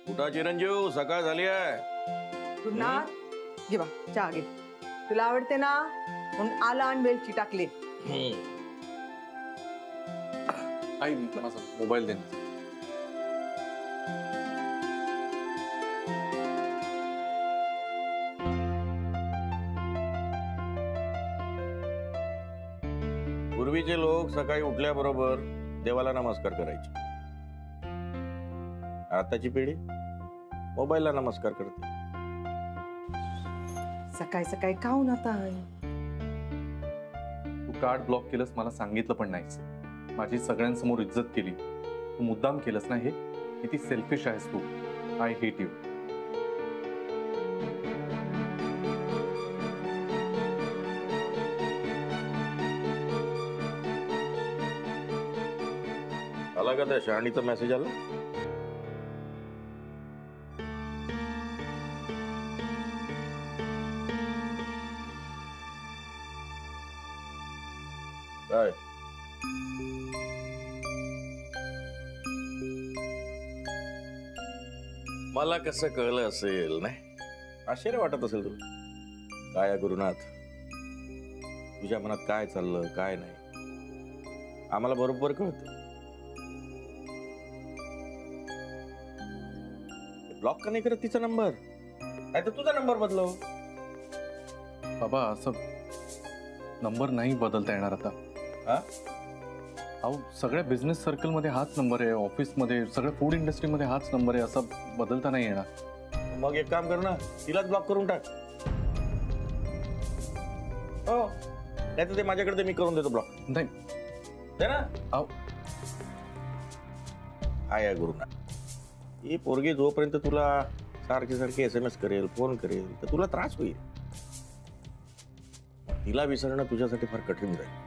उठा चिरंजीव, सकाळ झाली आहे. गुरुनाथ घे बा चहा घे. तुला आवडते ना म्हणून आला आणि वेलची टाकली. आई माझा मोबाईल दे. पूर्वीचे लोक सकाळी उठल्याबरोबर देवाला नमस्कार करायचे. आताची पिढी मोबाईलला नमस्कार करते. सकाळी सकाळी खाऊन आता तू कार्ड ब्लॉक केलंस, मला सांगितलं पण नाहीस. माझी सगळ्यांसमोर इज्जत केली. तू मुद्दाम केलंस ना हे? किती सेल्फिश आहेस तू. I hate you. आला का त्या शहाणीचा मेसेज आला? काय मला कसं कळलं असेल नाही? आश्चर्य वाटत असेल तुला. काय गुरुनाथ, तुझ्या मनात काय चाललं काय नाही आम्हाला बरोबर कळतं. ब्लॉक का नाही करत तिचा नंबर? नाही तर तुझा नंबर बदलव. बाबा असं नंबर नाही बदलता येणार आता. अहो सगळ्या बिझनेस सर्कल मध्ये हाच नंबर आहे, ऑफिस मध्ये सगळ्या फूड इंडस्ट्री मध्ये हाच नंबर आहे. असं बदलता नाही येणार. मग एक काम कर ना, तिलाच ब्लॉक करून टाक. हो नाही तर ते माझ्याकडे मी करून देतो ब्लॉक. नाही दे ना. अहो हाय गुरुनाथ, ही पोरगी जोपर्यंत तुला सारखी सारखी SMS करेल फोन करेल तर तुला त्रास होईल. तिला विसरणं तुझ्यासाठी फार कठीण जाईल.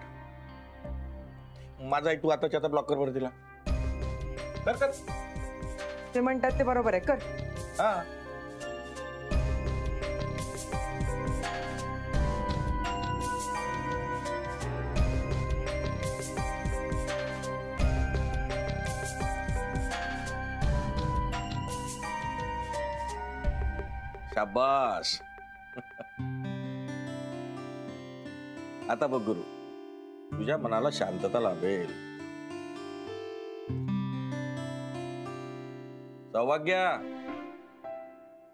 माझा तू आताच्या आता ब्लॉक कर बरं तिला. कर कर. ते म्हणतात ते बरोबर आहे, कर. हा शाबास. आता बघ गुरु, तुझ्या मनाला शांतता लाभेल. सौभाग्या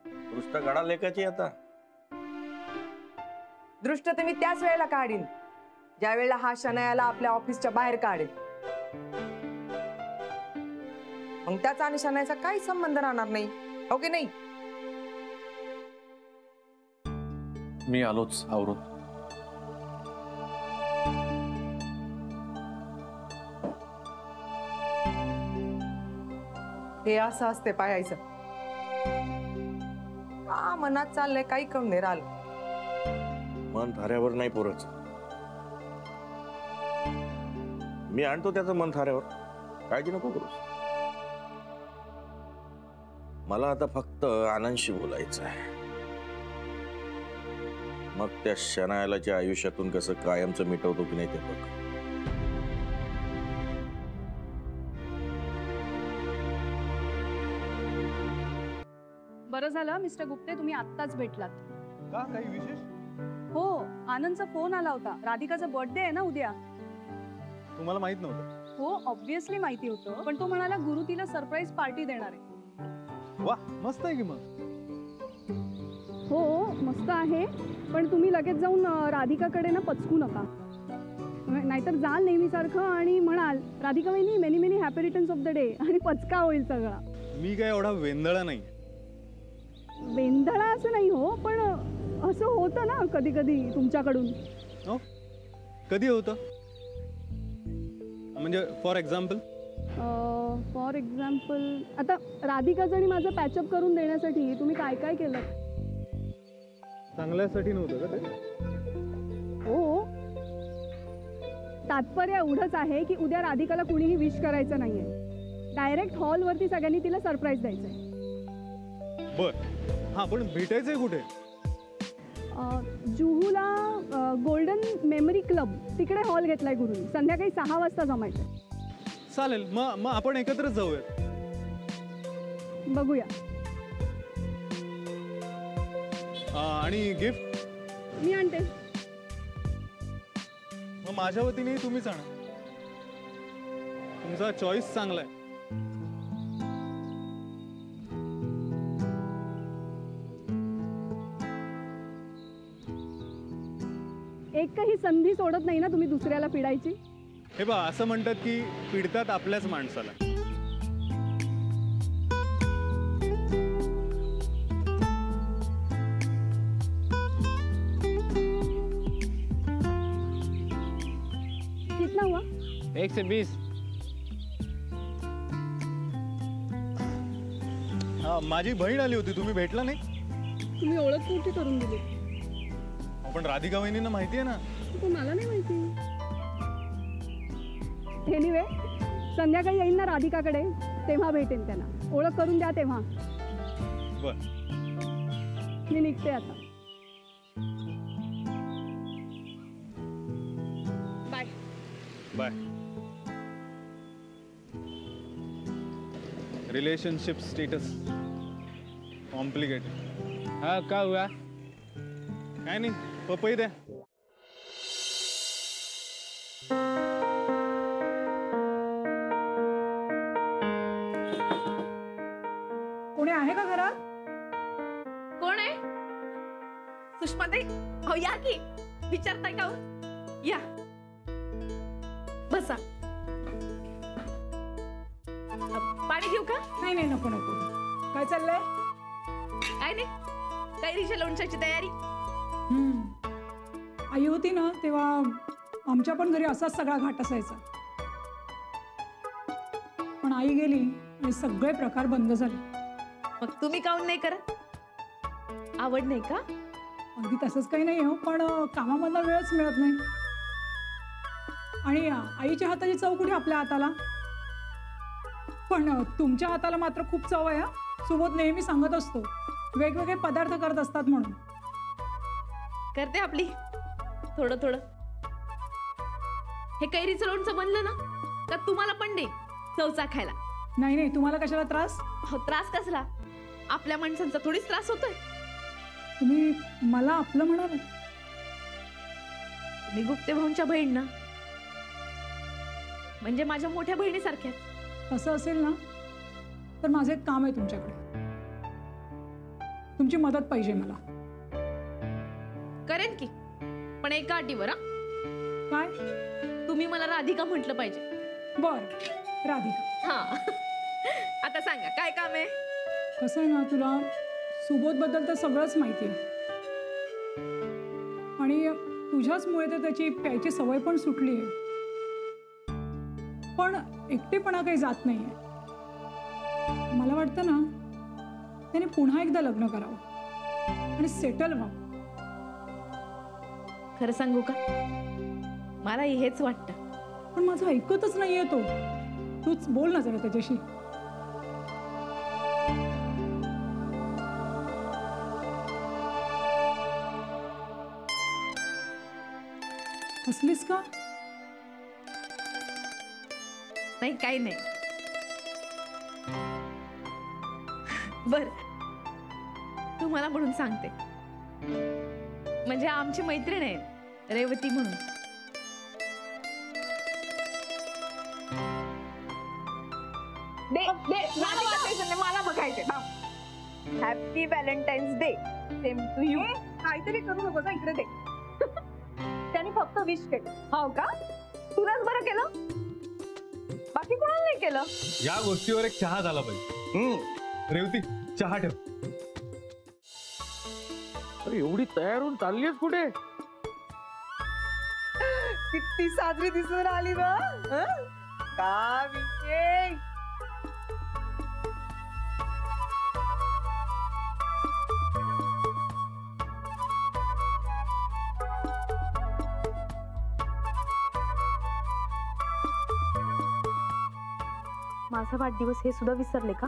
दृष्ट गडा लेखाची आता. दृष्ट तर मी त्याच वेळेला काढीन ज्या वेळेला हा शनायाला आपल्या ऑफिसच्या बाहेर काढेल. मग त्याचा आणि शनायाचा काही संबंध राहणार नाही, हो की नाही? मी आलोच आवरून. हे असं असते पाहायचं. हा मनात चाललंय काही कम नाही राहिलं. मन थाऱ्यावर नाही पोरच. मी आणतो त्याचं मन थाऱ्यावर, काळजी नको करूस. मला आता फक्त आनंदशी बोलायचं आहे. मग त्या शनायालाच्या आयुष्यातून कसं कायमचं मिटवतो की नाही ते बघ. बरं झालं मिस्टर गुप्ते तुम्ही आत्ताच भेटलात. का काही विशेष? हो आनंदचा फोन आला होता. राधिकाचा बर्थडे आहे ना उद्या. तुम्हाला माहित नव्हतं? हो ऑब्व्हियसली माहिती होतं, पण तो म्हणाला गुरु तिला सरप्राईज पार्टी देणार आहे. वा मस्त आहे की मग. हो मस्त आहे, पण तुम्ही लगेच जाऊन राधिकाकडे ना पचकू नका. नाहीतर जाल नेहमीसारखं आणि म्हणाल राधिका वहिनी many many happy returns of the day आणि पचका होईल सगळा. मी काय एवढा वेंदळा नाही. वेंधळा असं नाही हो, पण असं होतं ना कधी कधी तुमच्याकडून. हो कधी होतं म्हणजे फॉर एक्झाम्पल? फॉर एक्झाम्पल आता राधिकाचं आणि माझं पॅचअप करून देण्यासाठी तुम्ही काय काय केलं? चांगल्यासाठी नव्हतं का ते? हो तात्पर्य एवढंच आहे की उद्या राधिकाला कुणीही विश करायचं नाहीये. डायरेक्ट हॉलवरती सगळ्यांनी तिला सरप्राईज द्यायचंय. बर हां, पण भेटायचंय कुठे? जुहूला गोल्डन मेमरी क्लब तिकडे हॉल घेतलाय गुरुनी. संध्याकाळी 6 वाजता जमायचंय. चालेल, मग आपण एकत्रच जाऊया. बघूया. आणि गिफ्ट मी आणते. मग माझ्या वतीने तुम्हीच आणा. तुमचा चॉईस चांगला आहे. एकही संधी सोडत नाही ना तुम्ही दुसऱ्याला पिडायची. हे बा, असं म्हणतात की पिडतात आपल्याच माणसाला. कितना हुआ? 120. हा, माझी बहीण आली होती, तुम्ही भेटला नाही. तुम्ही ओळख कुठे करून दिली? पण राधिका वहिनींना माहिती आहे ना. तो मला नाही माहिती. एनिवे, संध्याकाळी येईन ना राधिकाकडे, तेव्हा भेटेन त्यांना. ओळख करून द्या तेव्हा. बर. मी निघते आता. Bye. Bye. Relationship status complicated. हाँ क्या हुआ? काय नाही, पपई द्या. कोणी आहे का घरात? कोण आहे? सुषमाताई, हो या की. विचारताय का? या बसा. पाणी घेऊ का? नाही नाही, नको नको. काय चाललंय? काय नाही, कैरीच्या लोणच्याची तयारी. आई होती ना तेव्हा आमच्या पण घरी असाच सगळा घाट असायचा. पण आई गेली आणि सगळे प्रकार बंद झाले. मग तुम्ही काऊन नाही करत? आवड नाही का? अगदी तसंच काही नाही हो, पण कामामधला वेळच मिळत नाही. आणि आईच्या हाताची चव कुठे आपल्या हाताला. पण तुमच्या हाताला मात्र खूप चव आहे. सुबोध नेहमी सांगत असतो वेगवेगळे पदार्थ करत असतात म्हणून. करते आपली थोडं थोडं. हे कैरीचं लोणचं बनलं ना का तुम्हाला पण दे चव चाखायला. नाही नाही, तुम्हाला कशाला त्रास? हो, त्रास कसला? आपल्या माणसांचा थोडीच त्रास होतोय. तुम्ही मला आपलं म्हणाल? मी गुप्ते भाऊंच्या बहीण ना, म्हणजे माझ्या मोठ्या बहिणीसारख्या. तसं असेल ना तर माझं एक काम आहे तुमच्याकडे. तुमची मदत पाहिजे मला. करेन की, पण एका अटीवर. काय? तुम्ही मला राधिका म्हटलं पाहिजे. बर, राधिका. हा. आता सांगा काय काम आहे? कसं आहे ना, तुला सुबोधबद्दल तर सगळंच माहिती आहे. आणि तुझ्याचमुळे तर त्याची प्यायची सवय पण सुटली आहे. पण एकटेपणा काही जात नाही आहे. मला वाटतं ना त्याने पुन्हा एकदा लग्न करावं आणि सेटल व्हावं. खरं सांगू का, मलाही हेच वाटतं. पण माझं ऐकतच नाहीये तो. तूच बोल ना जरा त्याच्याशी. हसलीस का? नाही, काही नाही. बर, तुम्हाला म्हणून सांगते. म्हणजे आमची मैत्रीण आहे रेवती म्हणून. मला बघायचे. Happy Valentine's day. Same to you. काहीतरी करू नको, इकडे दे. त्याने फक्त विश केलं. हो का? तुलाच बरं केलं, बाकी कोणाला नाही केलं. या गोष्टीवर एक चहा झाला पाहिजे. रेवती, चहा ठेव. अरे एवढी तयार होऊन चाललीस कुठे? किती साजरी दिसून राहिली ना. का विषय? माझा वाढदिवस हे सुद्धा विसरले का?